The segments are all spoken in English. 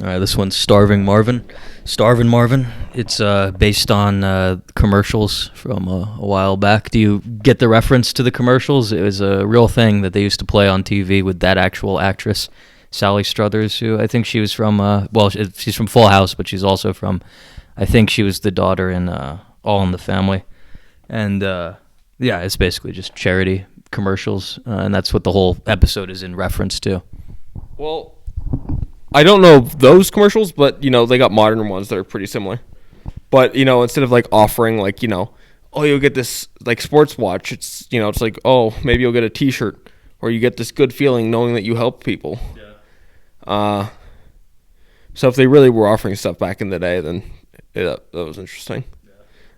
All right, this one's Starving Marvin. Starving Marvin. It's based on commercials from a while back. Do you get the reference to the commercials? It was a real thing that they used to play on TV with that actual actress, Sally Struthers, who I think she was from, she's from Full House, but she's also from, I think she was the daughter in All in the Family. And yeah, it's basically just charity commercials, and that's what the whole episode is in reference to. Well, I don't know those commercials, but, they got modern ones that are pretty similar. But, instead of, offering, oh, you'll get this, sports watch, it's, it's like, oh, maybe you'll get a T-shirt, or you get this good feeling knowing that you help people. Yeah. So if they really were offering stuff back in the day, then that was interesting.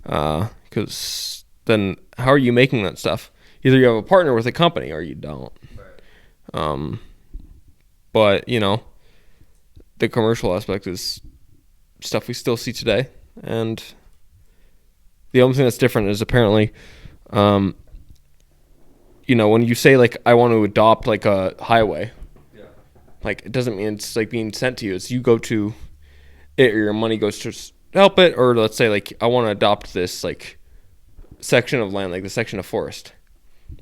Yeah. Because then how are you making that stuff? Either you have a partner with a company or you don't. Right. But, the commercial aspect is stuff we still see today. And the only thing that's different is apparently, when you say, I want to adopt, a highway, yeah, it doesn't mean it's, being sent to you. It's you go to it or your money goes to help it. Or let's say, I want to adopt this, section of land, the section of forest.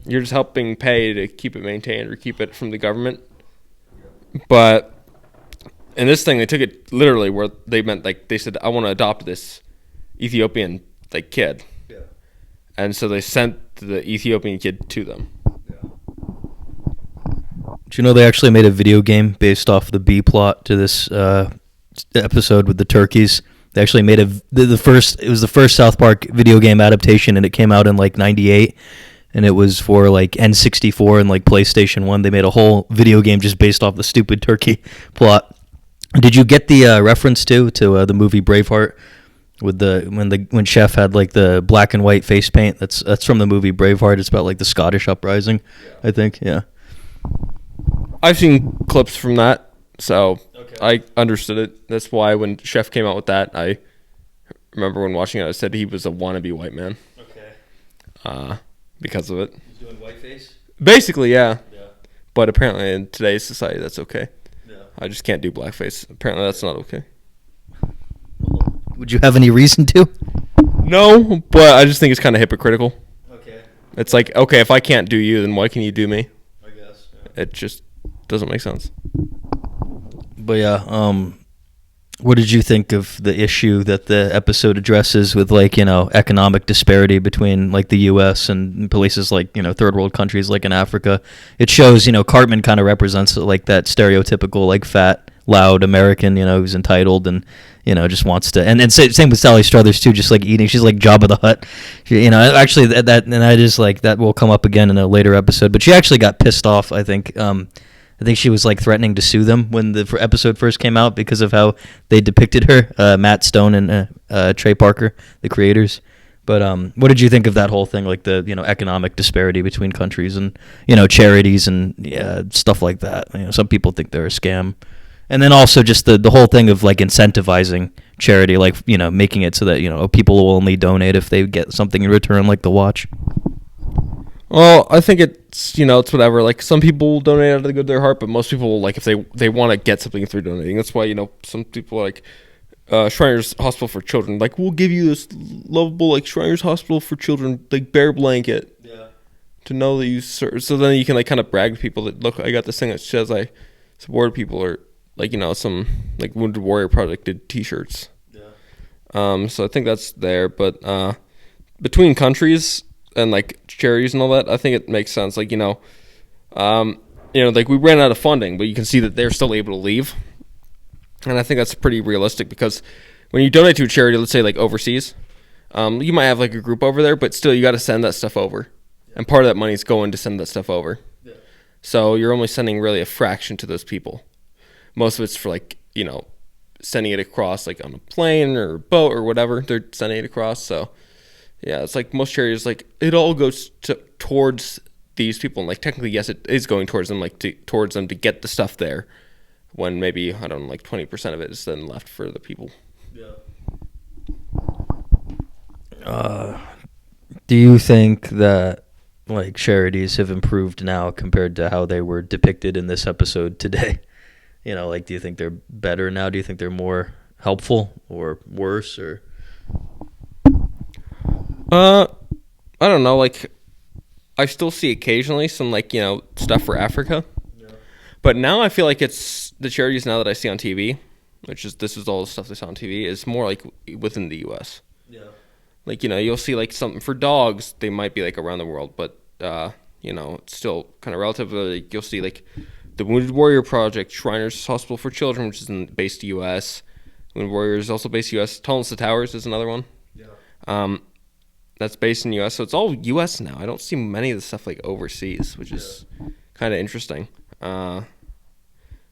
You're just helping pay to keep it maintained or keep it from the government. But in this thing, they took it literally where they meant, they said, I want to adopt this Ethiopian, kid. Yeah. And so they sent the Ethiopian kid to them. Yeah. Do you know they actually made a video game based off the B plot to this episode with the turkeys? They actually made it was the first South Park video game adaptation, and it came out in, 98. And it was for N64 and PlayStation 1. They made a whole video game just based off the stupid turkey plot. Did you get the reference to the movie Braveheart with when Chef had the black and white face paint? That's from the movie Braveheart. It's about the Scottish uprising, yeah. I think. Yeah. I've seen clips from that, so okay. I understood it. That's why when Chef came out with that, I remember when watching it, I said he was a wannabe white man. Okay. Because of it. He's doing whiteface? Basically, yeah. Yeah. But apparently in today's society, that's okay. Yeah. I just can't do blackface. Apparently that's not okay. Would you have any reason to? No, but I just think it's kind of hypocritical. Okay. It's okay, if I can't do you, then why can you do me? I guess. Yeah. It just doesn't make sense. But yeah, what did you think of the issue that the episode addresses with economic disparity between the U.S. and places third world countries in Africa? It shows Cartman kind of represents that stereotypical fat, loud American who's entitled and just wants to, and same with Sally Struthers too, just eating. She's like Jabba the Hutt, actually that and I just that will come up again in a later episode. But she actually got pissed off, I think. I think she was threatening to sue them when the episode first came out because of how they depicted her, Matt Stone and Trey Parker, the creators. But what did you think of that whole thing, the economic disparity between countries and charities and stuff like that? Some people think they're a scam, and then also just the whole thing of incentivizing charity, making it so that people will only donate if they get something in return, like the watch. Well, I think it's whatever. Some people will donate out of the good of their heart, but most people will, if they want to get something through donating. That's why, some people are Shriners Hospital for Children. We'll give you this lovable, Shriners Hospital for Children, bear blanket. Yeah. To know that you serve. So then you can, kind of brag to people that, look, I got this thing that says I support people, or, some, Wounded Warrior Project did T-shirts. Yeah. So I think that's there. But between countries and charities and all that, I think it makes sense. We ran out of funding, but you can see that they're still able to leave, and I think that's pretty realistic because when you donate to a charity, let's say overseas, you might have a group over there, but still you got to send that stuff over, and part of that money is going to send that stuff over. Yeah. So you're only sending really a fraction to those people. Most of it's for sending it across on a plane or a boat or whatever. They're sending it across, so. Yeah, it's most charities, it all goes towards these people. And, technically, yes, it is going towards them, towards them to get the stuff there. When maybe, I don't know, 20% of it is then left for the people. Yeah. Do you think that, charities have improved now compared to how they were depicted in this episode today? Like, do you think they're better now? Do you think they're more helpful or worse? Or I don't know. Like, I still see occasionally some stuff for Africa, but now I feel like it's the charities now that I see on TV, this is all the stuff they saw on TV, is more like within the U.S. Yeah. Like, you'll see like something for dogs. They might be like around the world, but it's still kind of relatively. Like, you'll see like the Wounded Warrior Project, Shriners Hospital for Children, which is based U.S. Wounded Warrior is also based U.S. Tunnels to Towers is another one. Yeah. That's based in U.S. So it's all U.S. now. I don't see many of the stuff like overseas, which is kind of interesting.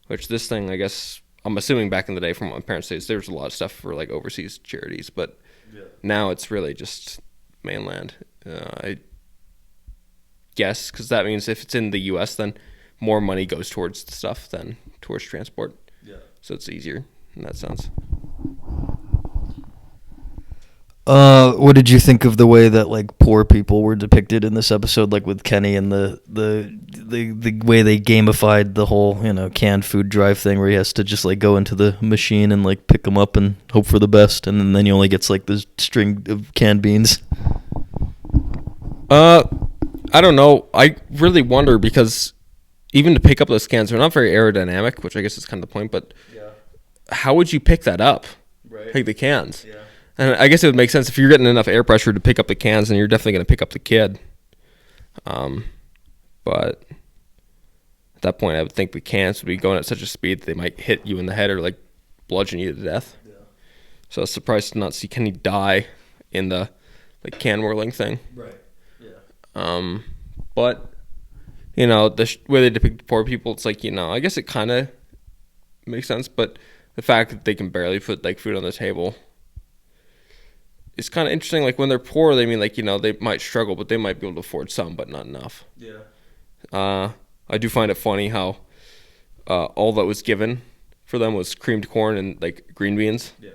Which this thing, I guess, I'm assuming back in the day from what my parents say, there's a lot of stuff for like overseas charities, but now it's really just mainland. I guess because that means if it's in the U.S., then more money goes towards the stuff than towards transport. Yeah. So it's easier in that sense. What did you think of the way that like poor people were depicted in this episode, like with Kenny and the way they gamified the whole canned food drive thing, where he has to just like go into the machine and like pick them up and hope for the best, and then he only gets like this string of canned beans. I don't know. I really wonder because even to pick up those cans, they're not very aerodynamic, which I guess is kind of the point. But how would you pick that up? Right. Pick the cans. Yeah. And I guess it would make sense if you're getting enough air pressure to pick up the cans, and you're definitely going to pick up the kid. But at that point, I would think the cans would be going at such a speed that they might hit you in the head or like bludgeon you to death. Yeah. So I was surprised to not see Kenny die in the like can whirling thing. Right. Yeah. But the way they depict poor people, it's like I guess it kind of makes sense, but the fact that they can barely put like food on the table. It's kind of interesting. Like when they're poor, they mean like they might struggle, but they might be able to afford some, but not enough. Yeah. I do find it funny how all that was given for them was creamed corn and like green beans. Yeah.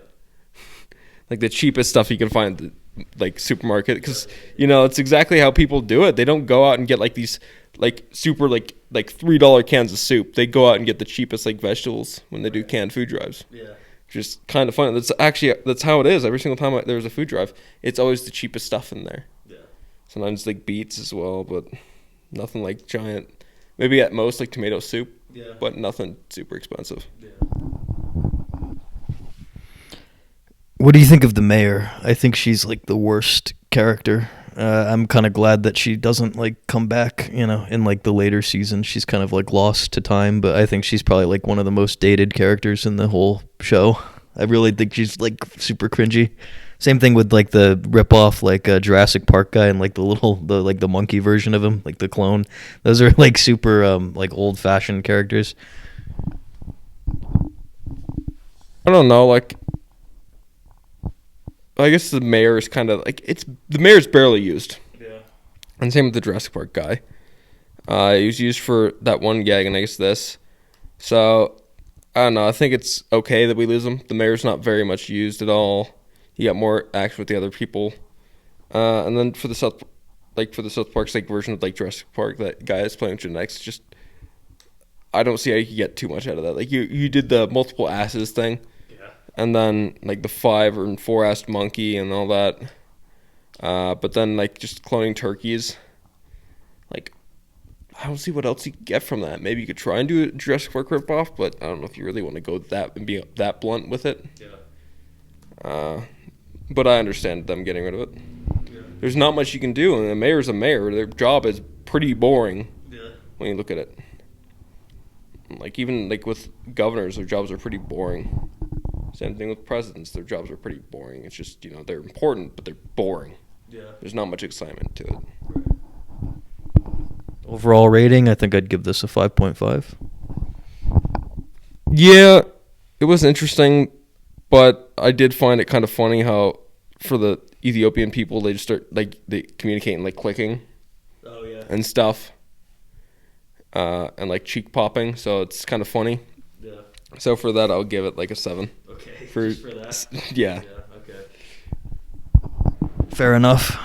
Like the cheapest stuff you can find at the like supermarket, because it's exactly how people do it. They don't go out and get like these like super like $3 cans of soup. They go out and get the cheapest like vegetables when they do canned food drives. Yeah. Just kind of funny. That's how it is. Every single time there's a food drive, it's always the cheapest stuff in there. Yeah. Sometimes like beets as well, but nothing like giant. Maybe at most like tomato soup. Yeah. But nothing super expensive. Yeah. What do you think of the mayor? I think she's like the worst character. I'm kind of glad that she doesn't like come back, in like the later season. She's kind of like lost to time, but I think she's probably like one of the most dated characters in the whole show. I really think she's like super cringy. Same thing with like the ripoff like Jurassic Park guy and like the monkey version of him, like the clone. Those are like super like old fashioned characters. I don't know, like I guess the mayor is kind of like the mayor's barely used. Yeah. And same with the Jurassic Park guy. He was used for that one gag, and I guess this. So I don't know. I think it's okay that we lose him. The mayor's not very much used at all. He got more action with the other people. And then for the South Park's like version of like Jurassic Park, that guy is playing with genetics. Just I don't see how you can get too much out of that. Like you did the multiple asses thing. And then, like, the 5 or 4-assed monkey and all that. But then, like, just cloning turkeys. Like, I don't see what else you could get from that. Maybe you could try and do a Jurassic Park ripoff, but I don't know if you really want to go that and be that blunt with it. Yeah. But I understand them getting rid of it. Yeah. There's not much you can do, and the mayor's a mayor. Their job is pretty boring when you look at it. Like, even, like, with governors, their jobs are pretty boring. Same thing with presidents. Their jobs are pretty boring. It's just, they're important, but they're boring. Yeah. There's not much excitement to it. Overall rating, I think I'd give this a 5.5. Yeah, it was interesting, but I did find it kind of funny how for the Ethiopian people, they just start, like, they communicate in, like, clicking. Oh, yeah. And stuff. And, like, cheek popping, so it's kind of funny. Yeah. So for that, I'll give it, like, a 7. Okay, just for that? Yeah. Okay. Fair enough.